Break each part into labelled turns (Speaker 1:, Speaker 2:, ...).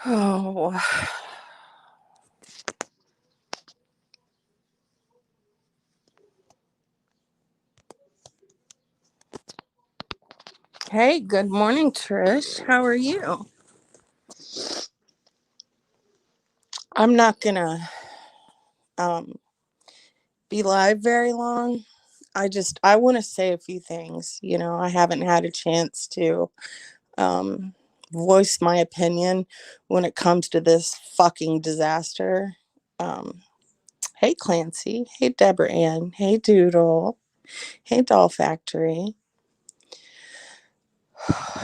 Speaker 1: Oh, hey, good morning, Trish. How are you? I'm not gonna um be live very long. I want to say a few things. I haven't had a chance to um voice my opinion when it comes to this fucking disaster. Um hey Clancy, hey Deborah Ann, hey Doodle, hey Doll Factory,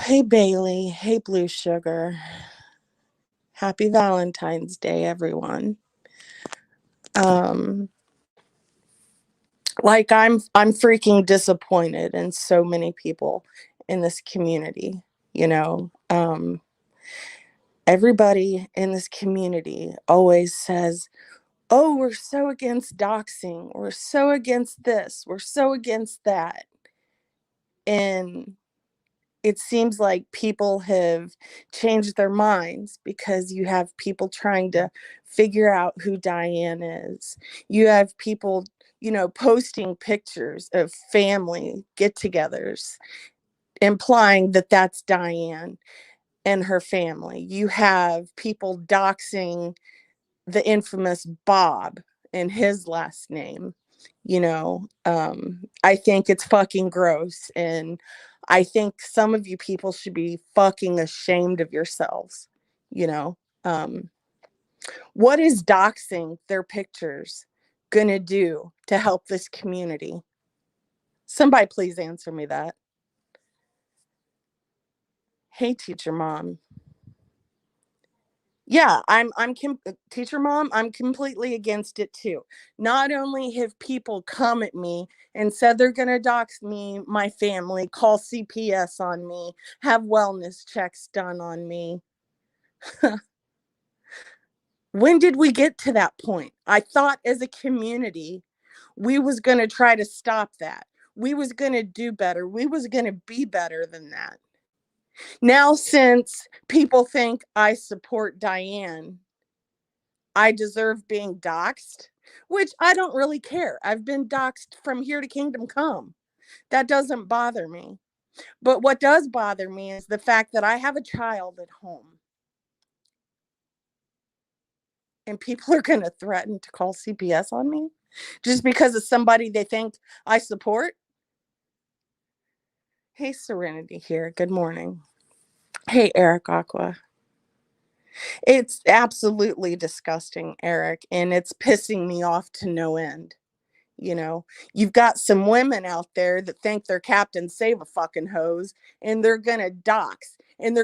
Speaker 1: hey Bailey, hey Blue Sugar. Happy Valentine's Day, everyone. Um I'm freaking disappointed in so many people in this community. you know um Everybody in this community always says, oh, we're so against doxing, we're so against this, we're so against that. And it seems like people have changed their minds because you have people trying to figure out who Diane is. You have people, posting pictures of family get-togethers, implying that that's Diane and her family. You have people doxing the infamous Bob and his last name. I think it's fucking gross, and I think some of you people should be fucking ashamed of yourselves. you know um what is doxing their pictures gonna do to help this community? Somebody please answer me that. Hey, teacher mom. Yeah, teacher mom, I'm completely against it too. Not only have people come at me and said they're going to dox me, my family, call CPS on me, have wellness checks done on me. When did we get to that point? I thought as a community we was going to try to stop that. We was going to do better. We was going to be better than that. Now, since people think I support Diane, I deserve being doxxed, which I don't really care. I've been doxxed from here to kingdom come. That doesn't bother me. But what does bother me is the fact that I have a child at home and people are going to threaten to call CPS on me just because of somebody they think I support. Hey, Serenity here. Good morning. Hey, Eric Aqua. It's absolutely disgusting, Eric, and it's pissing me off to no end. You know, you've got some women out there that think they're Captain Save a fucking hose, and they're gonna dox, and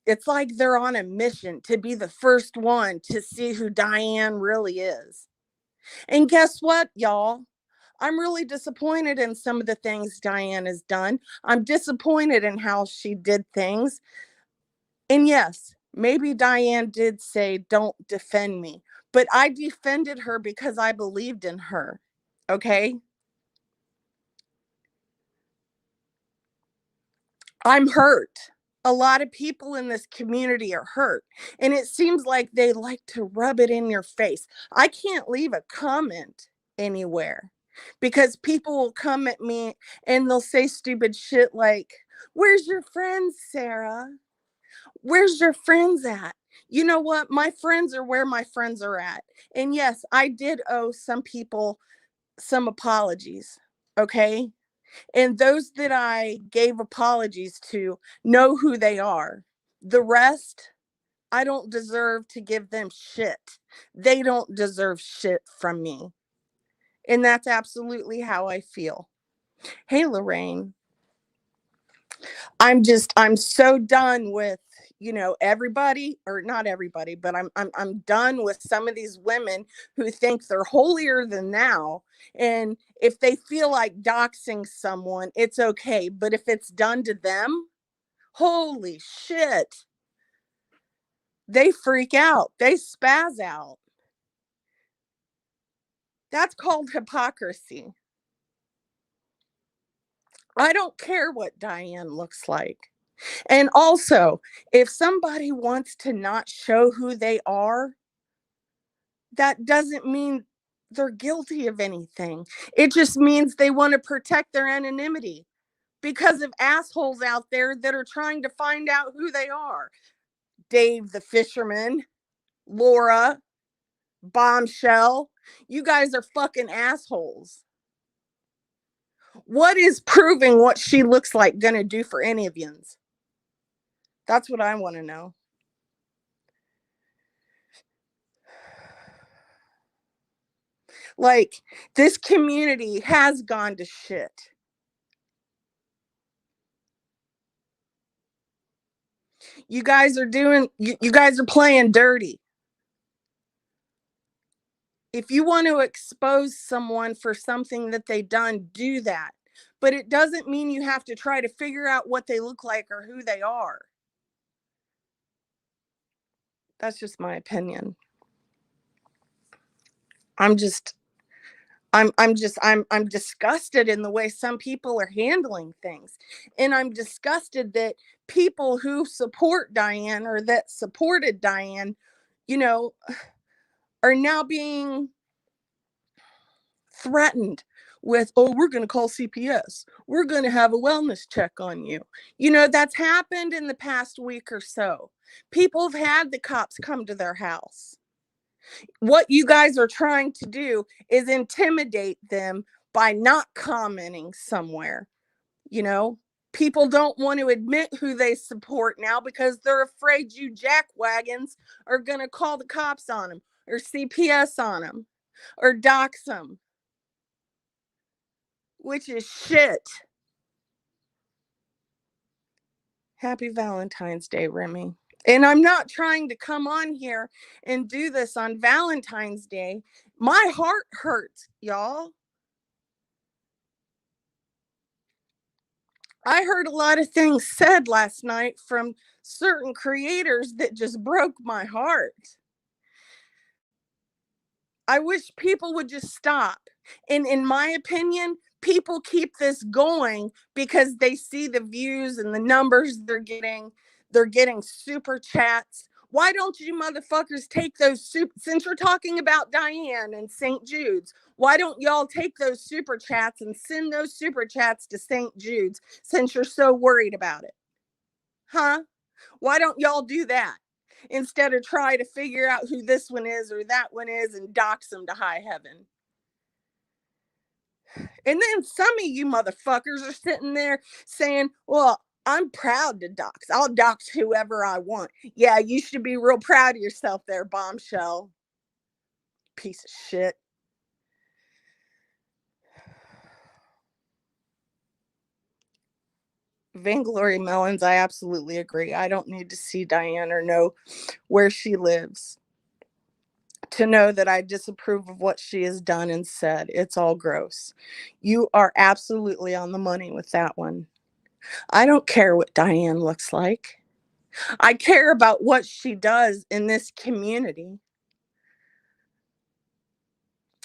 Speaker 1: it's like they're on a mission to be the first one to see who Diane really is. And guess what, y'all? I'm really disappointed in some of the things Diane has done. I'm disappointed in how she did things. And yes, maybe Diane did say, don't defend me, but I defended her because I believed in her. Okay. I'm hurt. A lot of people in this community are hurt, and it seems like they like to rub it in your face. I can't leave a comment anywhere because people will come at me and they'll say stupid shit like, where's your friends, Sarah? Where's your friends at? You know what? My friends are where my friends are at. And yes, I did owe some people some apologies. Okay. And those that I gave apologies to know who they are. The rest, I don't deserve to give them shit. They don't deserve shit from me. And that's absolutely how I feel. Hey, Lorraine. I'm so done with, everybody, or not everybody, but I'm done with some of these women who think they're holier than thou. And if they feel like doxing someone, it's okay. But if it's done to them, holy shit, they freak out, they spaz out. That's called hypocrisy. I don't care what Diane looks like. And also, if somebody wants to not show who they are, that doesn't mean they're guilty of anything. It just means they want to protect their anonymity because of assholes out there that are trying to find out who they are. Dave the fisherman, Laura, Bombshell, you guys are fucking assholes. What is proving what she looks like gonna do for any of yous? That's what I want to know. Like, this community has gone to shit. You guys are you guys are playing dirty. If you want to expose someone for something that they done, do that. But it doesn't mean you have to try to figure out what they look like or who they are. That's just my opinion. I'm disgusted in the way some people are handling things. And I'm disgusted that people who support Diane or that supported Diane, you know, are now being threatened with, oh, we're going to call CPS. We're going to have a wellness check on you. You know, that's happened in the past week or so. People have had the cops come to their house. What you guys are trying to do is intimidate them by not commenting somewhere. You know, people don't want to admit who they support now because they're afraid you jackwagons are going to call the cops on them or CPS on them or dox them, which is shit. Happy Valentine's Day, Remy. And I'm not trying to come on here and do this on Valentine's Day. My heart hurts, y'all. I heard a lot of things said last night from certain creators that just broke my heart. I wish people would just stop. And in my opinion, people keep this going because they see the views and the numbers they're getting. They're getting super chats. Why don't you motherfuckers take those since you're talking about Diane and St. Jude's, why don't y'all take those super chats and send those super chats to St. Jude's since you're so worried about it? Huh? Why don't y'all do that instead of try to figure out who this one is or that one is and dox them to high heaven? And then some of you motherfuckers are sitting there saying, well, I'm proud to dox. I'll dox whoever I want. Yeah, you should be real proud of yourself there, Bombshell. Piece of shit. Vainglory Melons, I absolutely agree. I don't need to see Diane or know where she lives to know that I disapprove of what she has done and said. It's all gross. You are absolutely on the money with that one. I don't care what Diane looks like. I care about what she does in this community.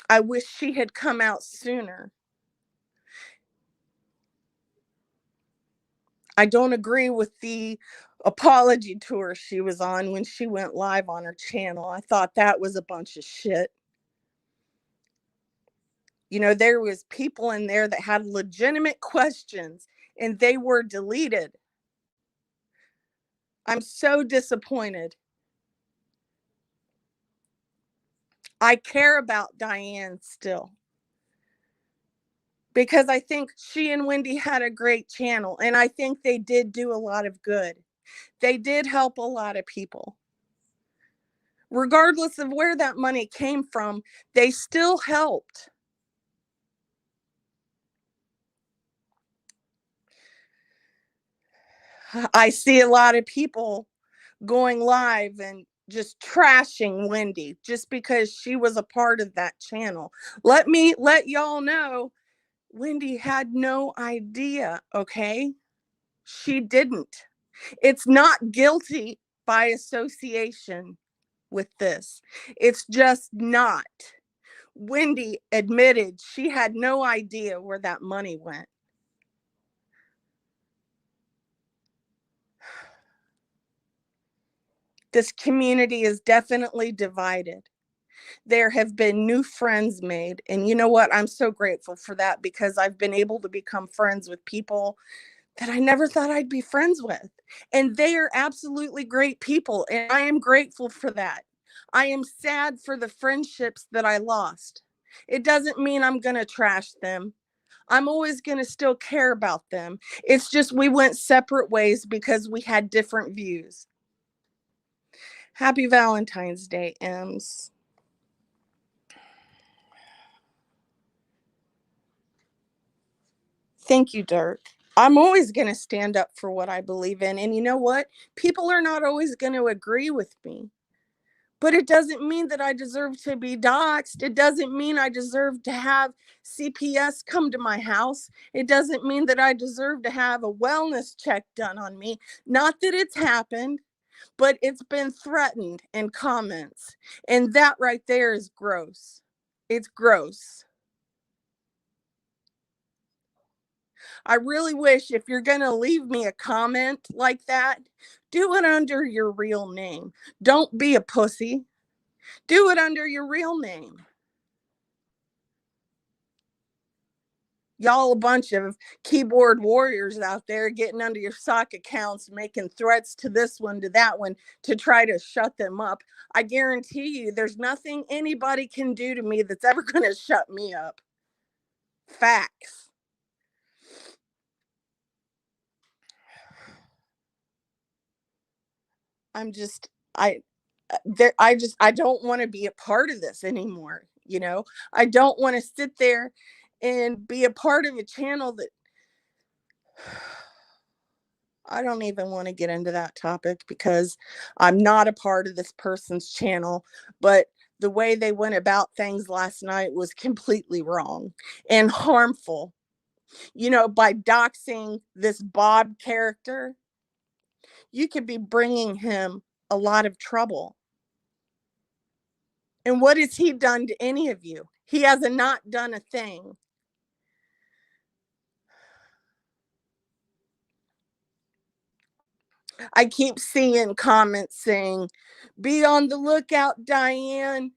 Speaker 1: I wish she had come out sooner. I don't agree with the apology tour she was on when she went live on her channel. I thought that was a bunch of shit. You know, there was people in there that had legitimate questions and they were deleted. I'm so disappointed. I care about Diane still because I think she and Wendy had a great channel and I think they did do a lot of good. They did help a lot of people. Regardless of where that money came from, they still helped. I see a lot of people going live and just trashing Wendy just because she was a part of that channel. Let me let y'all know Wendy had no idea, okay? She didn't. It's not guilty by association with this. It's just not. Wendy admitted she had no idea where that money went. This community is definitely divided. There have been new friends made. And you know what? I'm so grateful for that because I've been able to become friends with people that I never thought I'd be friends with. And they are absolutely great people. And I am grateful for that. I am sad for the friendships that I lost. It doesn't mean I'm going to trash them. I'm always going to still care about them. It's just we went separate ways because we had different views. Happy Valentine's Day, Ems. Thank you, Dirk. I'm always going to stand up for what I believe in. And you know what? People are not always going to agree with me. But it doesn't mean that I deserve to be doxxed. It doesn't mean I deserve to have CPS come to my house. It doesn't mean that I deserve to have a wellness check done on me. Not that it's happened, but it's been threatened in comments. And that right there is gross. It's gross. I really wish if you're going to leave me a comment like that, do it under your real name. Don't be a pussy. Do it under your real name. Y'all a bunch of keyboard warriors out there getting under your sock accounts, making threats to this one, to that one, to try to shut them up. I guarantee you there's nothing anybody can do to me that's ever going to shut me up. Facts. I'm just, I don't want to be a part of this anymore. You know, I don't want to sit there and be a part of a channel that I don't even want to get into that topic because I'm not a part of this person's channel, but the way they went about things last night was completely wrong and harmful. You know, by doxing this Bob character, you could be bringing him a lot of trouble. And what has he done to any of you? He has not done a thing. I keep seeing comments saying, be on the lookout, Diane.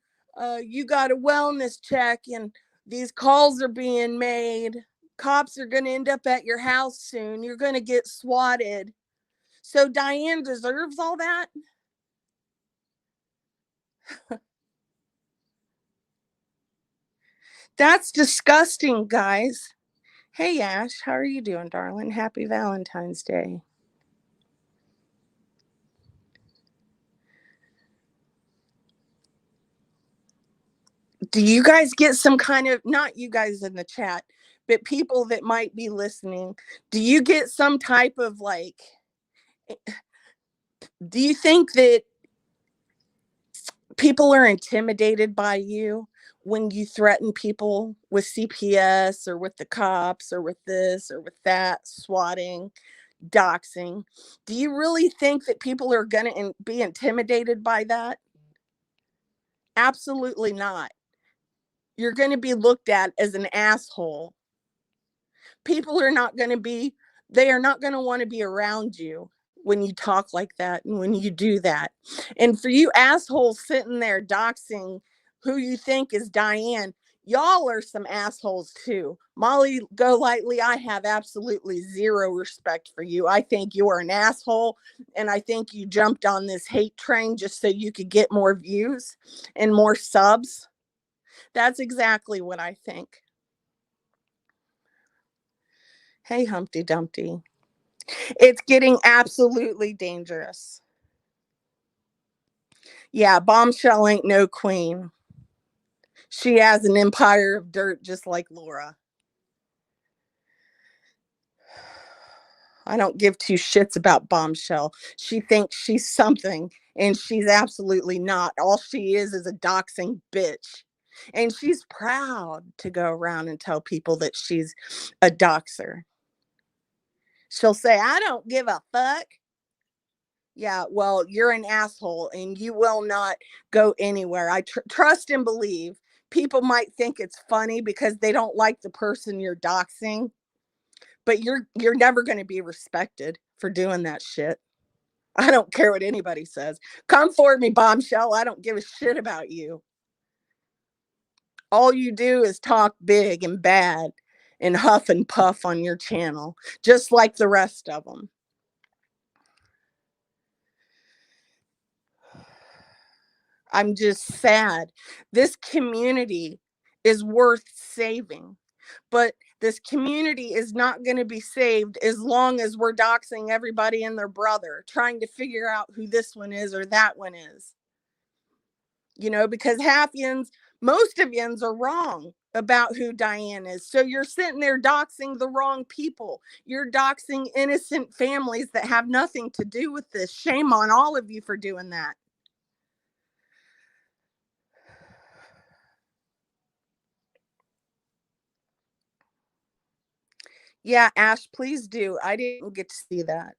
Speaker 1: You got a wellness check, and these calls are being made. Cops are going to end up at your house soon. You're going to get swatted. So Diane deserves all that? That's disgusting, guys. Hey, Ash, how are you doing, darling? Happy Valentine's Day. Do you guys get some kind of, not you guys in the chat, but people that might be listening, do you get some type of like, do you think that people are intimidated by you when you threaten people with CPS or with the cops or with this or with that, swatting, doxing? Do you really think that people are going to be intimidated by that? Absolutely not. You're going to be looked at as an asshole. People are not going to be, they are not going to want to be around you when you talk like that and when you do that. And for you assholes sitting there doxing who you think is Diane, y'all are some assholes too. Molly Golightly, I have absolutely zero respect for you. I think you are an asshole, and I think you jumped on this hate train just so you could get more views and more subs. That's exactly what I think. Hey, Humpty Dumpty. It's getting absolutely dangerous. Yeah, Bombshell ain't no queen. She has an empire of dirt just like Laura. I don't give two shits about Bombshell. She thinks she's something, and she's absolutely not. All she is a doxing bitch. And she's proud to go around and tell people that she's a doxer. She'll say, I don't give a fuck. Yeah, well, you're an asshole and you will not go anywhere. I trust and believe. People might think it's funny because they don't like the person you're doxing, but you're never going to be respected for doing that shit. I don't care what anybody says. Come for me, bombshell. I don't give a shit about you. All you do is talk big and bad and huff and puff on your channel, just like the rest of them. I'm just sad. This community is worth saving, but this community is not going to be saved as long as we're doxing everybody and their brother, trying to figure out who this one is or that one is. Because most of yins are wrong about who Diane is. So you're sitting there doxing the wrong people. You're doxing innocent families that have nothing to do with this. Shame on all of you for doing that. Yeah, Ash, please do. I didn't get to see that.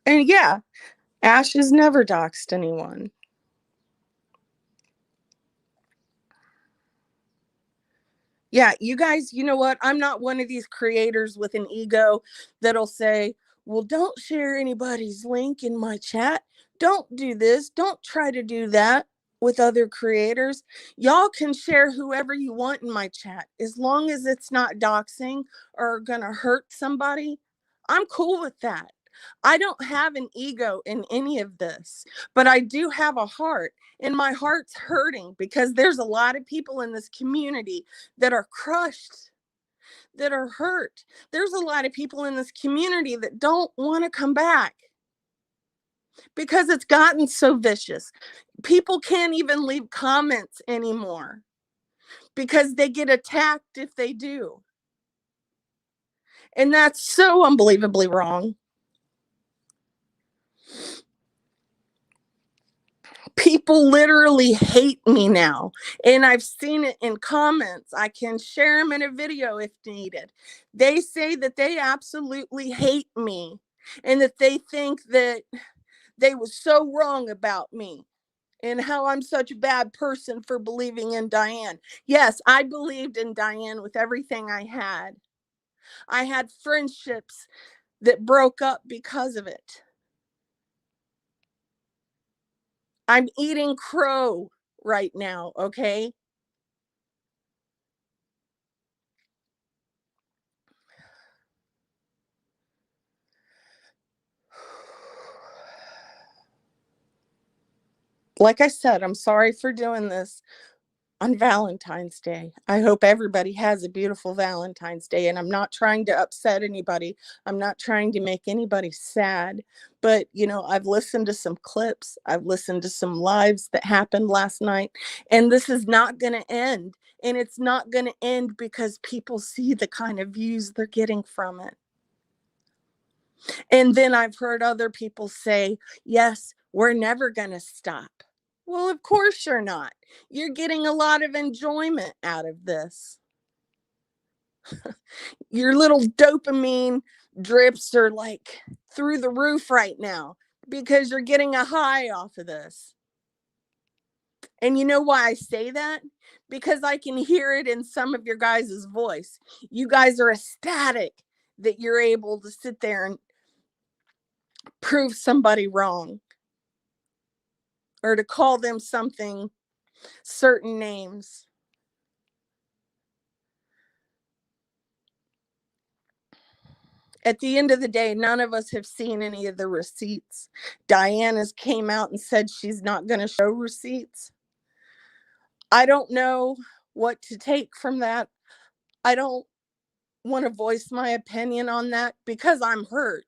Speaker 1: And yeah, Ash has never doxed anyone. Yeah, you guys, you know what? I'm not one of these creators with an ego that'll say, well, don't share anybody's link in my chat. Don't do this. Don't try to do that with other creators. Y'all can share whoever you want in my chat. As long as it's not doxing or gonna hurt somebody, I'm cool with that. I don't have an ego in any of this, but I do have a heart, and my heart's hurting because there's a lot of people in this community that are crushed, that are hurt. There's a lot of people in this community that don't want to come back because it's gotten so vicious. People can't even leave comments anymore because they get attacked if they do. And that's so unbelievably wrong. People literally hate me now, and I've seen it in comments. I can share them in a video if needed. They say that they absolutely hate me and that they think that they was so wrong about me and how I'm such a bad person for believing in Diane. Yes, I believed in Diane with everything I had. I had friendships that broke up because of it. I'm eating crow right now, okay? Like I said, I'm sorry for doing this on Valentine's Day. I hope everybody has a beautiful Valentine's Day. And I'm not trying to upset anybody. I'm not trying to make anybody sad. But, I've listened to some clips. I've listened to some lives that happened last night. And this is not going to end. And it's not going to end because people see the kind of views they're getting from it. And then I've heard other people say, yes, we're never going to stop. Well, of course you're not. You're getting a lot of enjoyment out of this. Your little dopamine drips are like through the roof right now because you're getting a high off of this. And you know why I say that? Because I can hear it in some of your guys' voice. You guys are ecstatic that you're able to sit there and prove somebody wrong or to call them something, certain names. At the end of the day, none of us have seen any of the receipts. Diane has came out and said she's not going to show receipts. I don't know what to take from that. I don't want to voice my opinion on that because I'm hurt.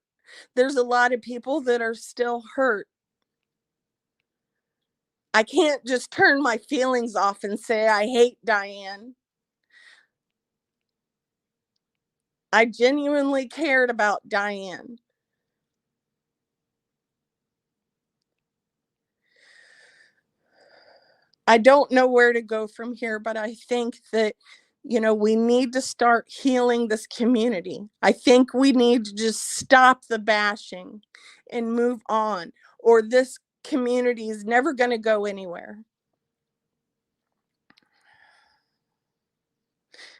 Speaker 1: There's a lot of people that are still hurt. I can't just turn my feelings off and say I hate Diane. I genuinely cared about Diane. I don't know where to go from here, but I think that, we need to start healing this community. I think we need to just stop the bashing and move on, or this community is never going to go anywhere.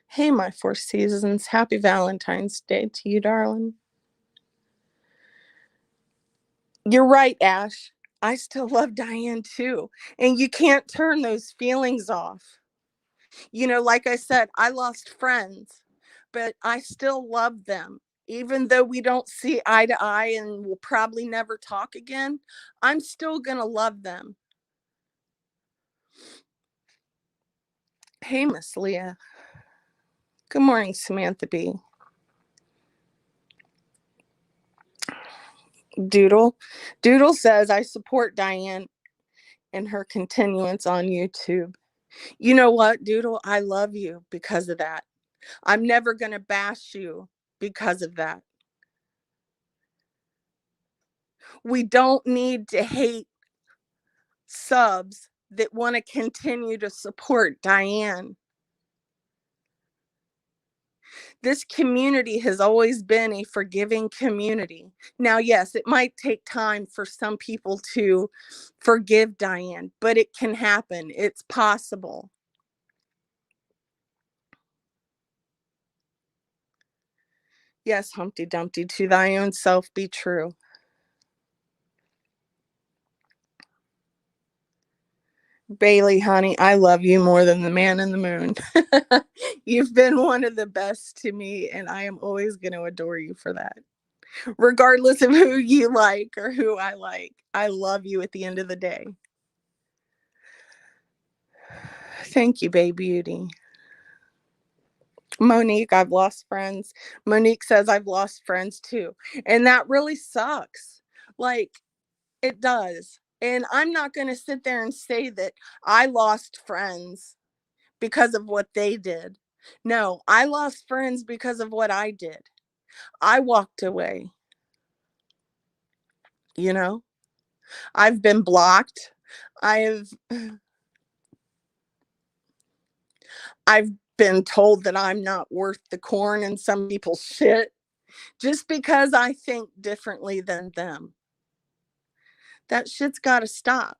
Speaker 1: Hey, my four seasons. Happy Valentine's Day to you, darling. You're right, Ash. I still love Diane too. And you can't turn those feelings off. Like I said, I lost friends, but I still love them. Even though we don't see eye to eye and we'll probably never talk again, I'm still going to love them. Hey, Miss Leah. Good morning, Samantha B. Doodle. Doodle says, I support Diane and her continuance on YouTube. You know what, Doodle? I love you because of that. I'm never going to bash you because of that. We don't need to hate subs that want to continue to support Diane. This community has always been a forgiving community. Now, yes, it might take time for some people to forgive Diane, but it can happen. It's possible. Yes, Humpty Dumpty, to thy own self be true. Bailey, honey, I love you more than the man in the moon. You've been one of the best to me, and I am always going to adore you for that. Regardless of who you like or who I like, I love you at the end of the day. Thank you, Babe Beauty. Monique, I've lost friends. Monique says I've lost friends too. And that really sucks. Like, it does. And I'm not going to sit there and say that I lost friends because of what they did. No, I lost friends because of what I did. I walked away. I've been blocked. I've I've been told that I'm not worth the corn in some people's shit just because I think differently than them. That shit's got to stop.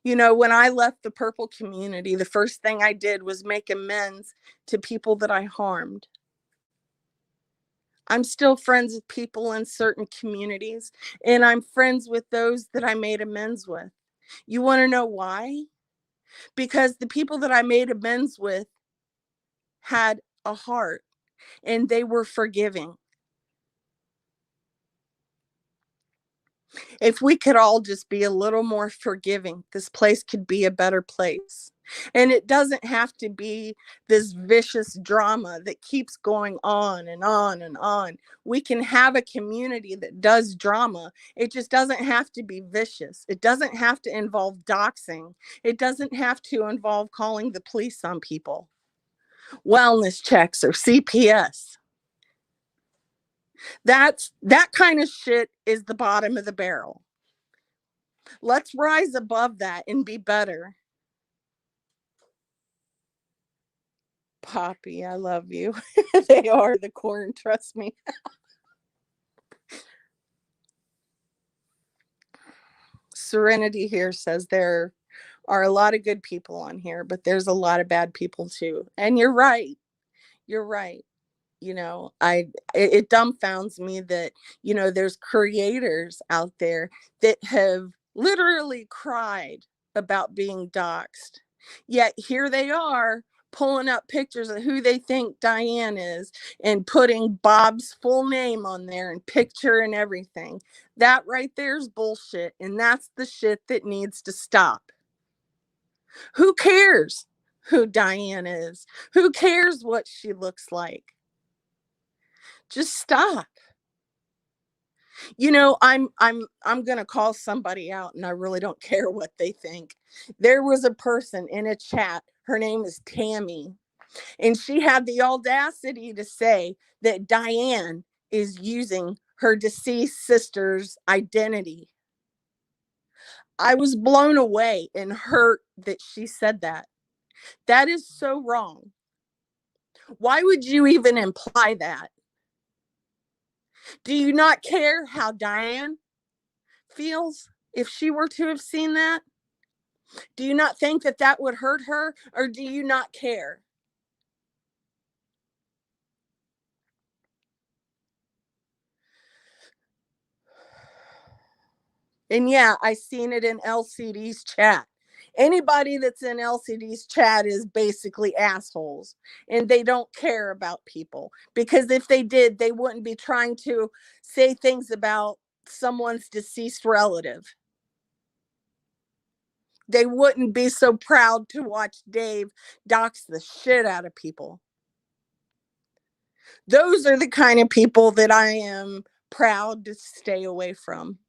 Speaker 1: When I left the purple community, the first thing I did was make amends to people that I harmed. I'm still friends with people in certain communities, and I'm friends with those that I made amends with. You want to know why? Because the people that I made amends with had a heart and they were forgiving. If we could all just be a little more forgiving, this place could be a better place. And it doesn't have to be this vicious drama that keeps going on and on and on. We can have a community that does drama. It just doesn't have to be vicious. It doesn't have to involve doxing. It doesn't have to involve calling the police on people. Wellness checks or CPS. That kind of shit is the bottom of the barrel. Let's rise above that and be better. Poppy, I love you. They are the corn, trust me. Serenity here says there are a lot of good people on here, but there's a lot of bad people too. And you're right. You're right. It dumbfounds me that there's creators out there that have literally cried about being doxxed, yet here they are pulling up pictures of who they think Diane is and putting Bob's full name on there and picture and everything. That right there's bullshit, and that's the shit that needs to stop. Who cares who Diane is? Who cares what she looks like? Just stop. I'm going to call somebody out, and I really don't care what they think. There was a person in a chat. Her name is Tammy, and she had the audacity to say that Diane is using her deceased sister's identity. I was blown away and hurt that she said that. That is so wrong. Why would you even imply that? Do you not care how Diane feels if she were to have seen that? Do you not think that that would hurt her, or do you not care? And yeah, I seen it in LCD's chat. Anybody that's in LCD's chat is basically assholes, and they don't care about people, because if they did, they wouldn't be trying to say things about someone's deceased relative. They wouldn't be so proud to watch Dave dox the shit out of people. Those are the kind of people that I am proud to stay away from.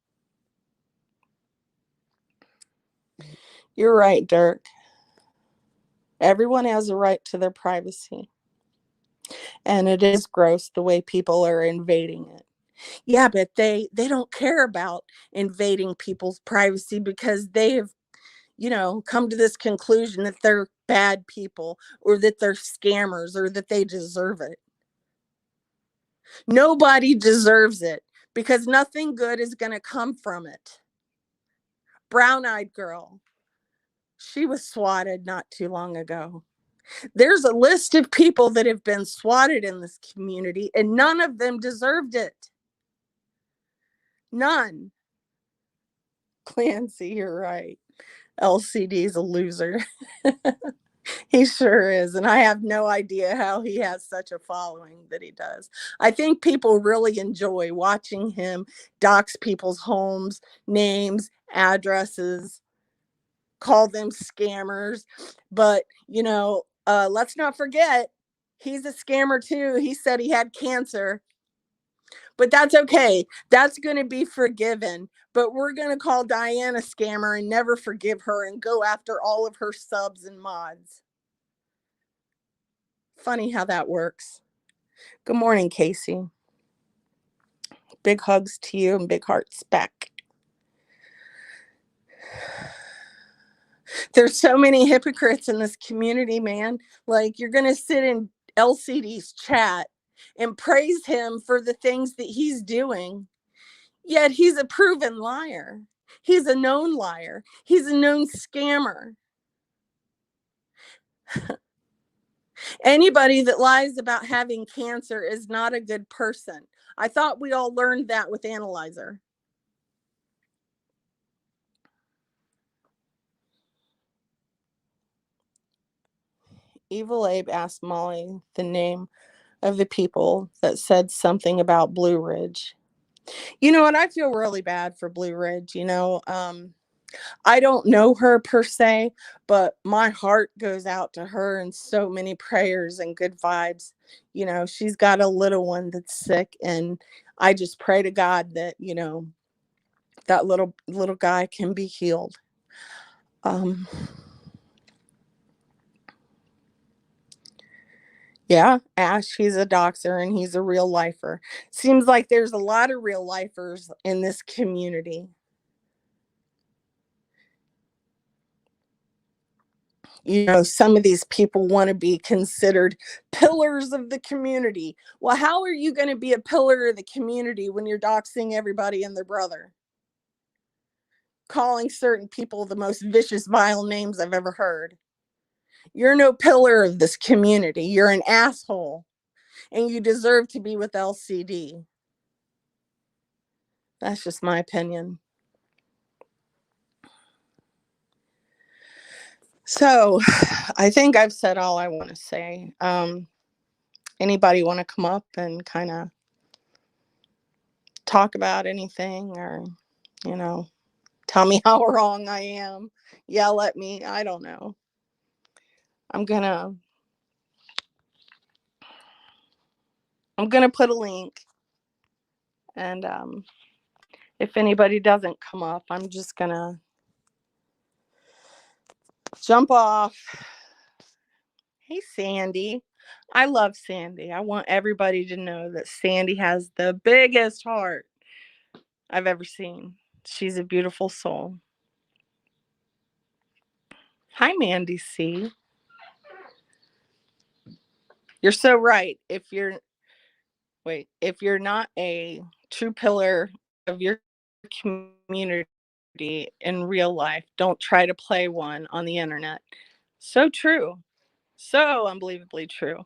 Speaker 1: You're right, Dirk. Everyone has a right to their privacy. And it is gross the way people are invading it. Yeah, but they don't care about invading people's privacy, because they have, come to this conclusion that they're bad people, or that they're scammers, or that they deserve it. Nobody deserves it, because nothing good is going to come from it. Brown-eyed girl, she was swatted not too long ago. There's a list of people that have been swatted in this community, and none of them deserved it. None. Clancy, you're right. LCD's a loser. He sure is. And I have no idea how he has such a following that he does. I think people really enjoy watching him dox people's homes, names, addresses, call them scammers. But, let's not forget, he's a scammer too. He said he had cancer. But that's okay. That's going to be forgiven. But we're going to call Diane a scammer and never forgive her, and go after all of her subs and mods. Funny how that works. Good morning, Casey. Big hugs to you and big hearts back. There's so many hypocrites in this community, man. Like, you're going to sit in LCD's chat and praise him for the things that he's doing. Yet he's a proven liar. He's a known liar. He's a known scammer. Anybody that lies about having cancer is not a good person. I thought we all learned that with Analyzer. Evil Abe asked Molly the name of the people that said something about Blue Ridge. You know what? I feel really bad for Blue Ridge. I don't know her per se, but my heart goes out to her, and so many prayers and good vibes. She's got a little one that's sick, and I just pray to God that, that little guy can be healed. Yeah, Ash, he's a doxer and he's a real lifer. Seems like there's a lot of real lifers in this community. Some of these people want to be considered pillars of the community. Well, how are you going to be a pillar of the community when you're doxing everybody and their brother? Calling certain people the most vicious, vile names I've ever heard. You're no pillar of this community. You're an asshole. And you deserve to be with LCD. That's just my opinion. So, I think I've said all I want to say. Anybody want to come up and kind of talk about anything, or, tell me how wrong I am, yell at me? I don't know. I'm gonna put a link, and if anybody doesn't come up, I'm just gonna jump off. Hey, Sandy. I love Sandy. I want everybody to know that Sandy has the biggest heart I've ever seen. She's a beautiful soul. Hi, Mandy C. You're so right. If you're not a true pillar of your community in real life, don't try to play one on the internet. So true. So unbelievably true.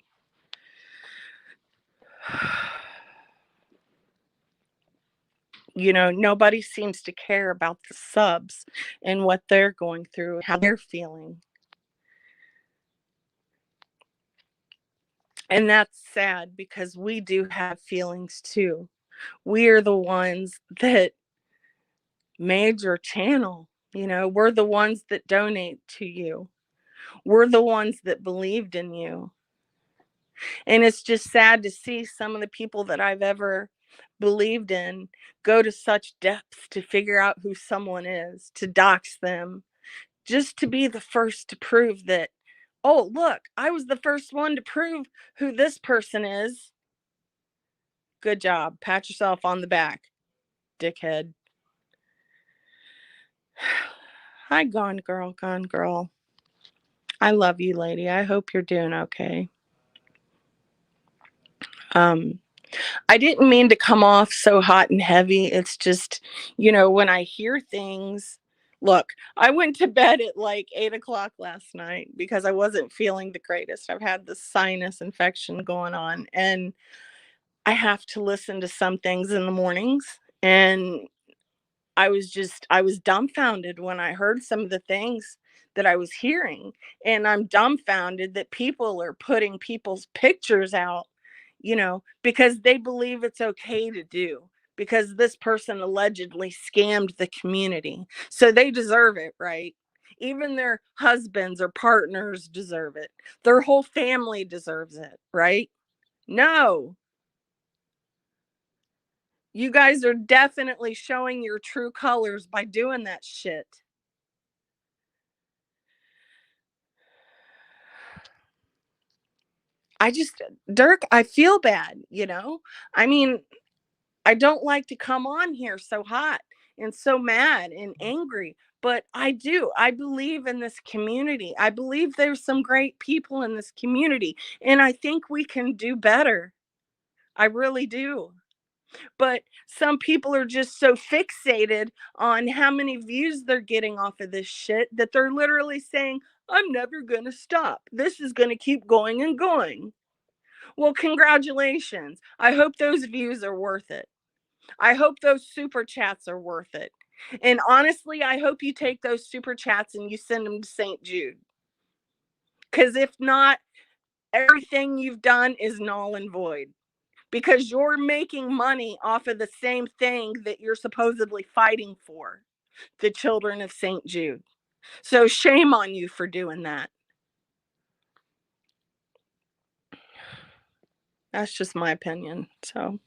Speaker 1: Nobody seems to care about the subs and what they're going through, how they're feeling. And that's sad because we do have feelings too. We are the ones that made your channel. We're the ones that donate to you. We're the ones that believed in you. And it's just sad to see some of the people that I've ever believed in go to such depths to figure out who someone is, to dox them, just to be the first to prove that, oh, look, I was the first one to prove who this person is. Good job. Pat yourself on the back, dickhead. Hi, Gone Girl, Gone Girl. I love you, lady. I hope you're doing okay. I didn't mean to come off so hot and heavy. It's just, when I hear things, look, I went to bed at like 8 o'clock last night because I wasn't feeling the greatest. I've had this sinus infection going on, and I have to listen to some things in the mornings. And I was dumbfounded when I heard some of the things that I was hearing. And I'm dumbfounded that people are putting people's pictures out, because they believe it's okay to do, because this person allegedly scammed the community. So they deserve it, right? Even their husbands or partners deserve it. Their whole family deserves it, right? No. You guys are definitely showing your true colors by doing that shit. Dirk, I feel bad, I mean, I don't like to come on here so hot and so mad and angry, but I do. I believe in this community. I believe there's some great people in this community, and I think we can do better. I really do. But some people are just so fixated on how many views they're getting off of this shit that they're literally saying, I'm never going to stop. This is going to keep going and going. Well, congratulations. I hope those views are worth it. I hope those super chats are worth it. And honestly, I hope you take those super chats and you send them to St. Jude. Because if not, everything you've done is null and void. Because you're making money off of the same thing that you're supposedly fighting for, the children of St. Jude. So shame on you for doing that. That's just my opinion. So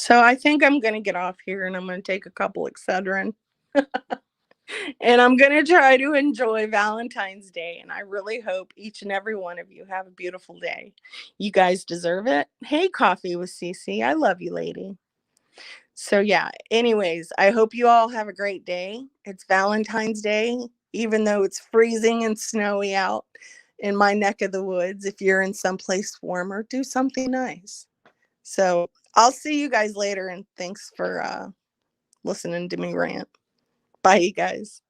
Speaker 1: I think I'm going to get off here, and I'm going to take a couple Excedrin. And I'm going to try to enjoy Valentine's Day. And I really hope each and every one of you have a beautiful day. You guys deserve it. Hey, Coffee with Cece. I love you, lady. So yeah, anyways, I hope you all have a great day. It's Valentine's Day, even though it's freezing and snowy out in my neck of the woods. If you're in someplace warmer, do something nice. So I'll see you guys later, and thanks for listening to me rant. Bye, you guys.